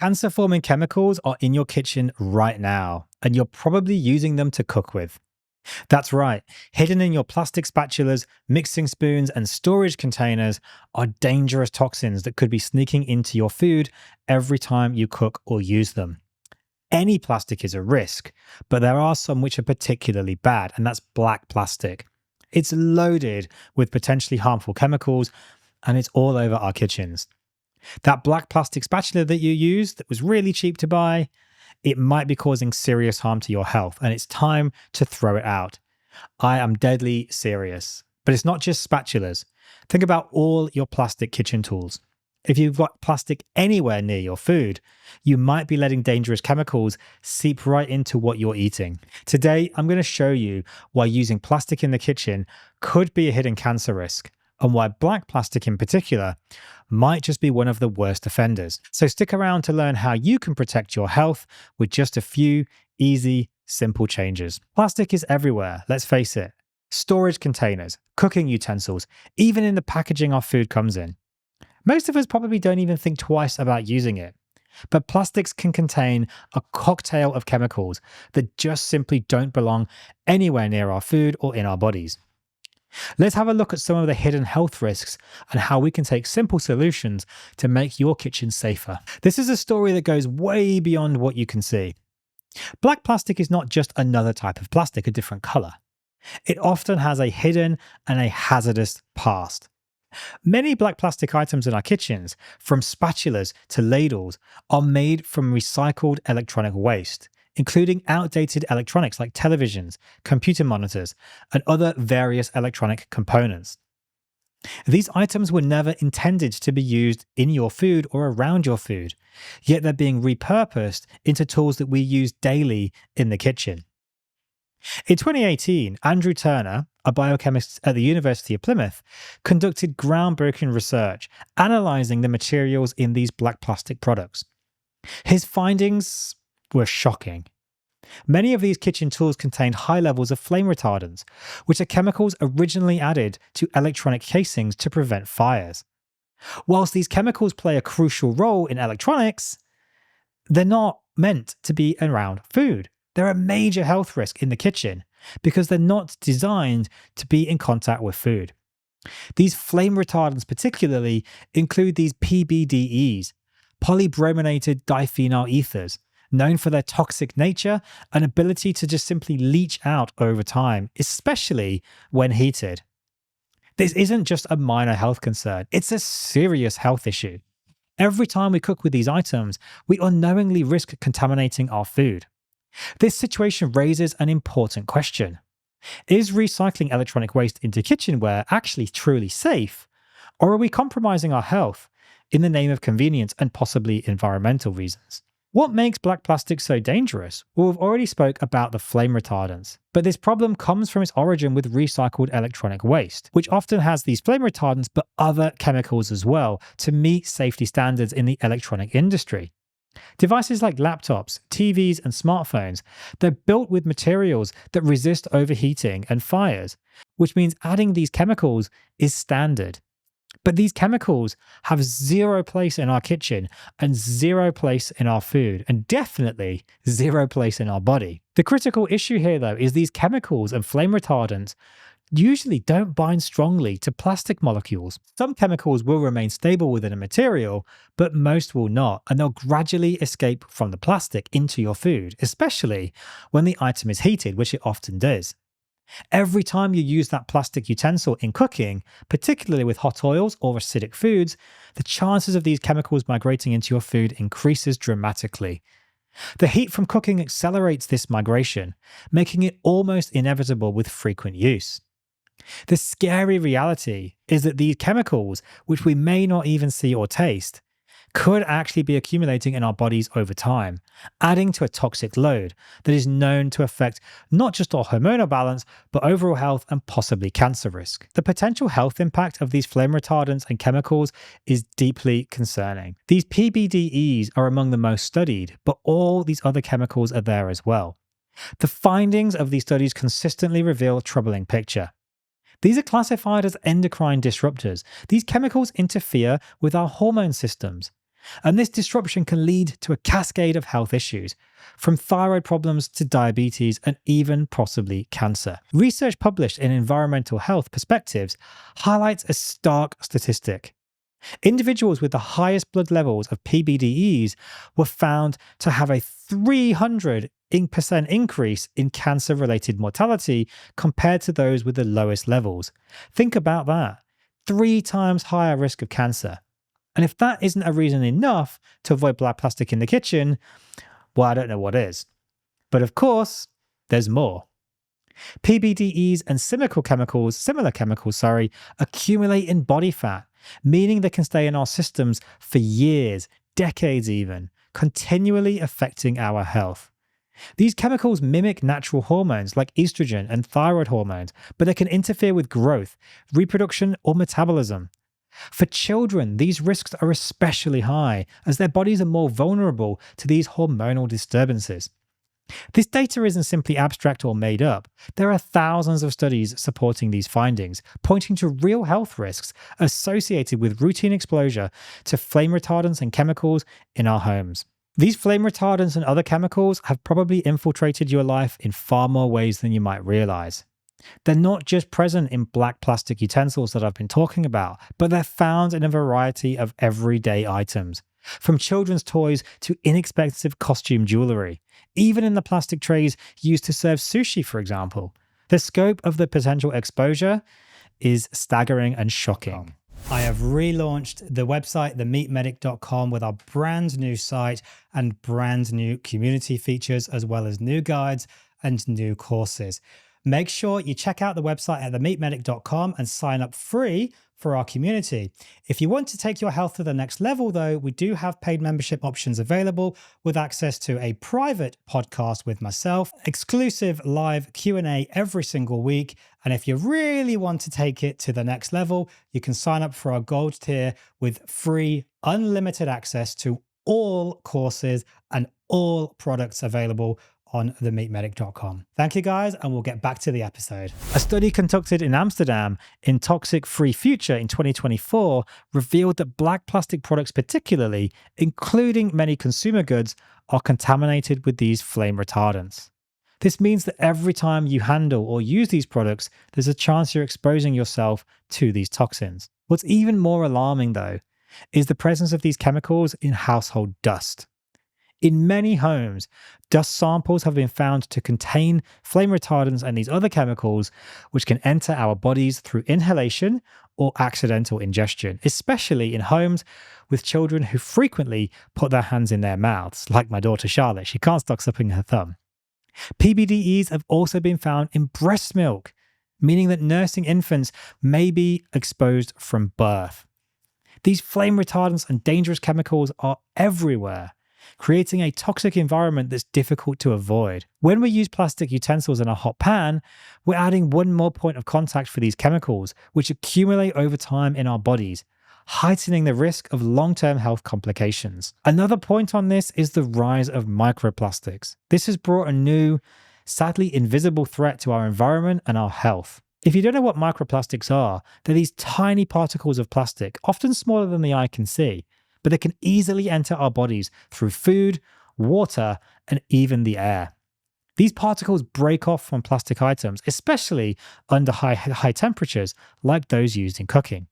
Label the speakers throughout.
Speaker 1: Cancer-forming chemicals are in your kitchen right now, and you're probably using them to cook with. That's right, hidden in your plastic spatulas, mixing spoons, and storage containers are dangerous toxins that could be sneaking into your food every time you cook or use them. Any plastic is a risk, but there are some which are particularly bad, and that's black plastic. It's loaded with potentially harmful chemicals, and it's all over our kitchens. That black plastic spatula that you used that was really cheap to buy, it might be causing serious harm to your health, and it's time to throw it out. I am deadly serious. But it's not just spatulas. Think about all your plastic kitchen tools. If you've got plastic anywhere near your food, you might be letting dangerous chemicals seep right into what you're eating. Today, I'm going to show you why using plastic in the kitchen could be a hidden cancer risk, and why black plastic in particular might just be one of the worst offenders. So stick around to learn how you can protect your health with just a few easy, simple changes. Plastic is everywhere, let's face it. Storage containers, cooking utensils, even in the packaging our food comes in. Most of us probably don't even think twice about using it. But plastics can contain a cocktail of chemicals that just simply don't belong anywhere near our food or in our bodies. Let's have a look at some of the hidden health risks and how we can take simple solutions to make your kitchen safer. This is a story that goes way beyond what you can see. Black plastic is not just another type of plastic, a different color. It often has a hidden and a hazardous past. Many black plastic items in our kitchens, from spatulas to ladles, are made from recycled electronic waste, including outdated electronics like televisions, computer monitors, and other various electronic components. These items were never intended to be used in your food or around your food, yet they're being repurposed into tools that we use daily in the kitchen. In 2018, Andrew Turner, a biochemist at the University of Plymouth, conducted groundbreaking research analyzing the materials in these black plastic products. His findings were shocking. Many of these kitchen tools contained high levels of flame retardants, which are chemicals originally added to electronic casings to prevent fires. Whilst these chemicals play a crucial role in electronics, they're not meant to be around food. They're a major health risk in the kitchen because they're not designed to be in contact with food. These flame retardants particularly include these PBDEs, polybrominated diphenyl ethers, known for their toxic nature and ability to just simply leach out over time, especially when heated. This isn't just a minor health concern, it's a serious health issue. Every time we cook with these items, we unknowingly risk contaminating our food. This situation raises an important question. Is recycling electronic waste into kitchenware actually truly safe, or are we compromising our health in the name of convenience and possibly environmental reasons? What makes black plastic so dangerous? Well, we've already spoke about the flame retardants, but this problem comes from its origin with recycled electronic waste, which often has these flame retardants but other chemicals as well to meet safety standards in the electronic industry. Devices like laptops, TVs, and smartphones, they're built with materials that resist overheating and fires, which means adding these chemicals is standard. But these chemicals have zero place in our kitchen and zero place in our food, and definitely zero place in our body. The critical issue here, though, is these chemicals and flame retardants usually don't bind strongly to plastic molecules. Some chemicals will remain stable within a material, but most will not, and they'll gradually escape from the plastic into your food, especially when the item is heated, which it often does. Every time you use that plastic utensil in cooking, particularly with hot oils or acidic foods, the chances of these chemicals migrating into your food increases dramatically. The heat from cooking accelerates this migration, making it almost inevitable with frequent use. The scary reality is that these chemicals, which we may not even see or taste, could actually be accumulating in our bodies over time, adding to a toxic load that is known to affect not just our hormonal balance, but overall health and possibly cancer risk. The potential health impact of these flame retardants and chemicals is deeply concerning. These PBDEs are among the most studied, but all these other chemicals are there as well. The findings of these studies consistently reveal a troubling picture. These are classified as endocrine disruptors. These chemicals interfere with our hormone systems. And this disruption can lead to a cascade of health issues, from thyroid problems to diabetes and even possibly cancer. Research published in Environmental Health Perspectives highlights a stark statistic. Individuals with the highest blood levels of PBDEs were found to have a 300% increase in cancer-related mortality compared to those with the lowest levels. Think about that. 3 times higher risk of cancer. And if that isn't a reason enough to avoid black plastic in the kitchen, well, I don't know what is. But of course, there's more. PBDEs and similar chemicals, accumulate in body fat, meaning they can stay in our systems for years, decades even, continually affecting our health. These chemicals mimic natural hormones like estrogen and thyroid hormones, but they can interfere with growth, reproduction, or metabolism. For children, these risks are especially high as their bodies are more vulnerable to these hormonal disturbances. This data isn't simply abstract or made up. There are thousands of studies supporting these findings, pointing to real health risks associated with routine exposure to flame retardants and chemicals in our homes. These flame retardants and other chemicals have probably infiltrated your life in far more ways than you might realize. They're not just present in black plastic utensils that I've been talking about, but they're found in a variety of everyday items, from children's toys to inexpensive costume jewelry, even in the plastic trays used to serve sushi, for example. The scope of the potential exposure is staggering and shocking. I have relaunched the website, themeatmedic.com, with our brand new site and brand new community features, as well as new guides and new courses. Make sure you check out the website at themeatmedic.com and sign up free for our community. If you want to take your health to the next level, though, we do have paid membership options available with access to a private podcast with myself, exclusive live Q&A every single week. And if you really want to take it to the next level, you can sign up for our gold tier with free, unlimited access to all courses and all products available on themeatmedic.com. Thank you guys, and we'll get back to the episode. A study conducted in Amsterdam in Toxic Free Future in 2024 revealed that black plastic products particularly, including many consumer goods, are contaminated with these flame retardants. This means that every time you handle or use these products, there's a chance you're exposing yourself to these toxins. What's even more alarming, though, is the presence of these chemicals in household dust. In many homes, dust samples have been found to contain flame retardants and these other chemicals, which can enter our bodies through inhalation or accidental ingestion, especially in homes with children who frequently put their hands in their mouths, like my daughter Charlotte. She can't stop sucking her thumb. PBDEs have also been found in breast milk, meaning that nursing infants may be exposed from birth. These flame retardants and dangerous chemicals are everywhere, creating a toxic environment that's difficult to avoid. When we use plastic utensils in a hot pan, we're adding one more point of contact for these chemicals, which accumulate over time in our bodies, heightening the risk of long-term health complications. Another point on this is the rise of microplastics. This has brought a new, sadly invisible threat to our environment and our health. If you don't know what microplastics are, they're these tiny particles of plastic, often smaller than the eye can see, but they can easily enter our bodies through food, water, and even the air. These particles break off from plastic items, especially under high temperatures, like those used in cooking.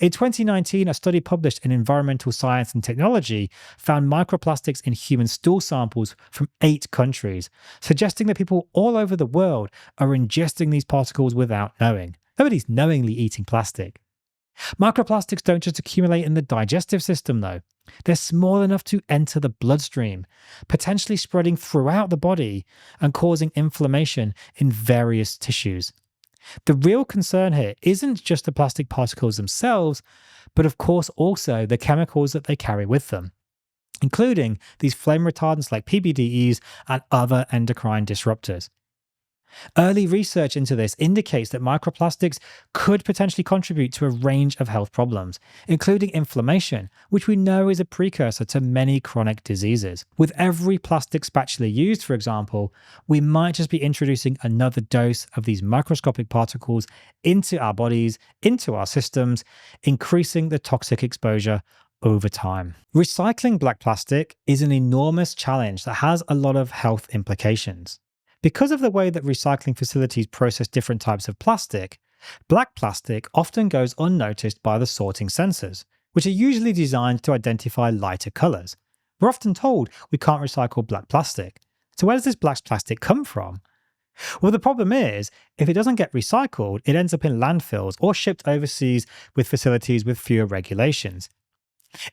Speaker 1: In 2019, a study published in Environmental Science and Technology found microplastics in human stool samples from 8 countries, suggesting that people all over the world are ingesting these particles without knowing. Nobody's knowingly eating plastic. Microplastics don't just accumulate in the digestive system, though. They're small enough to enter the bloodstream, potentially spreading throughout the body and causing inflammation in various tissues. The real concern here isn't just the plastic particles themselves, but of course also the chemicals that they carry with them, including these flame retardants like PBDEs and other endocrine disruptors. Early research into this indicates that microplastics could potentially contribute to a range of health problems, including inflammation, which we know is a precursor to many chronic diseases. With every plastic spatula used, for example, we might just be introducing another dose of these microscopic particles into our bodies, into our systems, increasing the toxic exposure over time. Recycling black plastic is an enormous challenge that has a lot of health implications. Because of the way that recycling facilities process different types of plastic, black plastic often goes unnoticed by the sorting sensors, which are usually designed to identify lighter colours. We're often told we can't recycle black plastic. So where does this black plastic come from? Well, the problem is, if it doesn't get recycled, it ends up in landfills or shipped overseas with facilities with fewer regulations.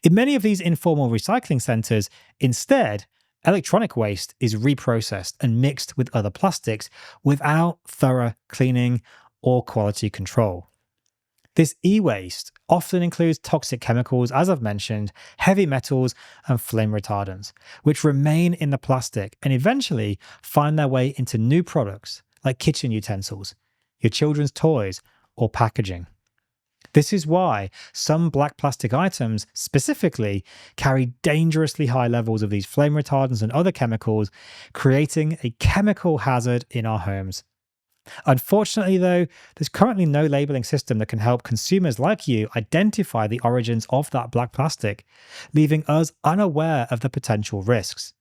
Speaker 1: In many of these informal recycling centres, instead, electronic waste is reprocessed and mixed with other plastics without thorough cleaning or quality control. This e-waste often includes toxic chemicals, as I've mentioned, heavy metals, and flame retardants, which remain in the plastic and eventually find their way into new products like kitchen utensils, your children's toys, or packaging. This is why some black plastic items specifically carry dangerously high levels of these flame retardants and other chemicals, creating a chemical hazard in our homes. Unfortunately, though, there's currently no labeling system that can help consumers like you identify the origins of that black plastic, leaving us unaware of the potential risks.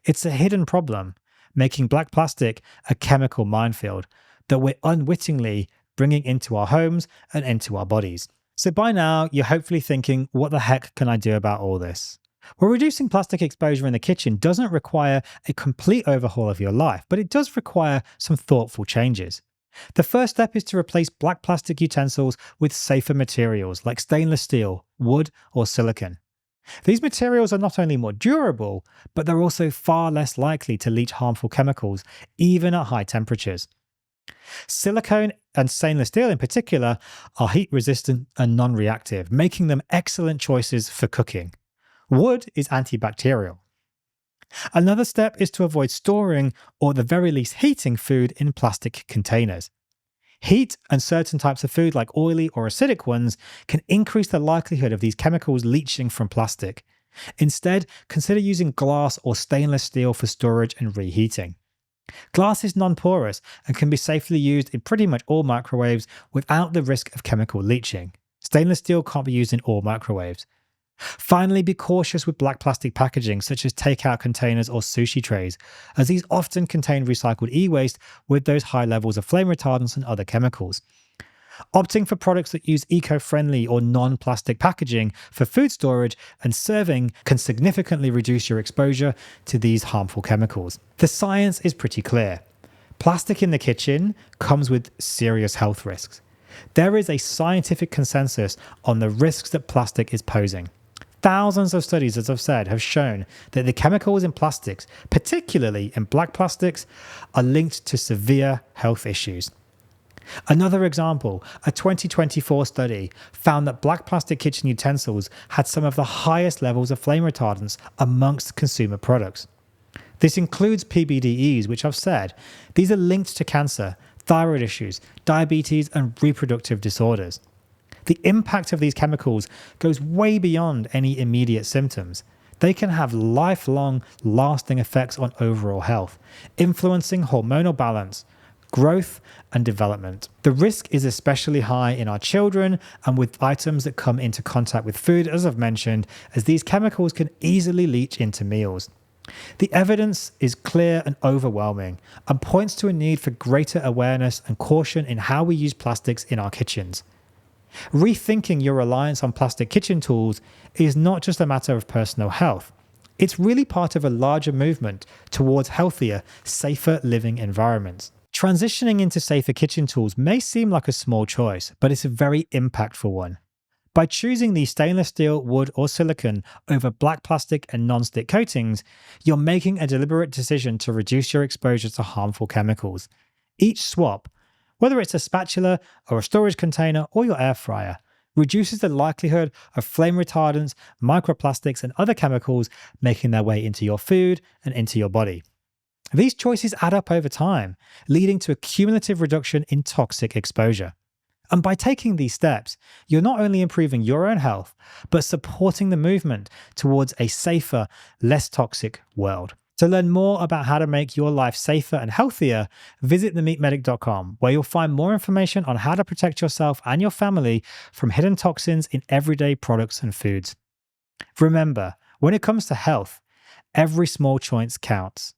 Speaker 1: It's a hidden problem, making black plastic a chemical minefield that we're unwittingly bringing into our homes and into our bodies. So by now, you're hopefully thinking, what the heck can I do about all this? Well, reducing plastic exposure in the kitchen doesn't require a complete overhaul of your life, but it does require some thoughtful changes. The first step is to replace black plastic utensils with safer materials like stainless steel, wood, or silicone. These materials are not only more durable, but they're also far less likely to leach harmful chemicals, even at high temperatures. Silicone and stainless steel in particular are heat resistant and non-reactive, making them excellent choices for cooking. Wood is antibacterial. Another step is to avoid storing or at the very least heating food in plastic containers. Heat and certain types of food like oily or acidic ones can increase the likelihood of these chemicals leaching from plastic. Instead, consider using glass or stainless steel for storage and reheating. Glass is non-porous and can be safely used in pretty much all microwaves without the risk of chemical leaching. Stainless steel can't be used in all microwaves. Finally, be cautious with black plastic packaging such as takeout containers or sushi trays, as these often contain recycled e-waste with those high levels of flame retardants and other chemicals. Opting for products that use eco-friendly or non-plastic packaging for food storage and serving can significantly reduce your exposure to these harmful chemicals. The science is pretty clear. Plastic in the kitchen comes with serious health risks. There is a scientific consensus on the risks that plastic is posing. Thousands of studies, as I've said, have shown that the chemicals in plastics, particularly in black plastics, are linked to severe health issues. Another example, a 2024 study found that black plastic kitchen utensils had some of the highest levels of flame retardants amongst consumer products. This includes PBDEs, which I've said, these are linked to cancer, thyroid issues, diabetes, and reproductive disorders. The impact of these chemicals goes way beyond any immediate symptoms. They can have lifelong, lasting effects on overall health, influencing hormonal balance, growth, and development. The risk is especially high in our children and with items that come into contact with food, as I've mentioned, as these chemicals can easily leach into meals. The evidence is clear and overwhelming and points to a need for greater awareness and caution in how we use plastics in our kitchens. Rethinking your reliance on plastic kitchen tools is not just a matter of personal health. It's really part of a larger movement towards healthier, safer living environments. Transitioning into safer kitchen tools may seem like a small choice, but it's a very impactful one. By choosing these stainless steel, wood, or silicone over black plastic and non-stick coatings, you're making a deliberate decision to reduce your exposure to harmful chemicals. Each swap, whether it's a spatula or a storage container or your air fryer, reduces the likelihood of flame retardants, microplastics, and other chemicals making their way into your food and into your body. These choices add up over time, leading to a cumulative reduction in toxic exposure. And by taking these steps, you're not only improving your own health, but supporting the movement towards a safer, less toxic world. To learn more about how to make your life safer and healthier, visit themeatmedic.com, where you'll find more information on how to protect yourself and your family from hidden toxins in everyday products and foods. Remember, when it comes to health, every small choice counts.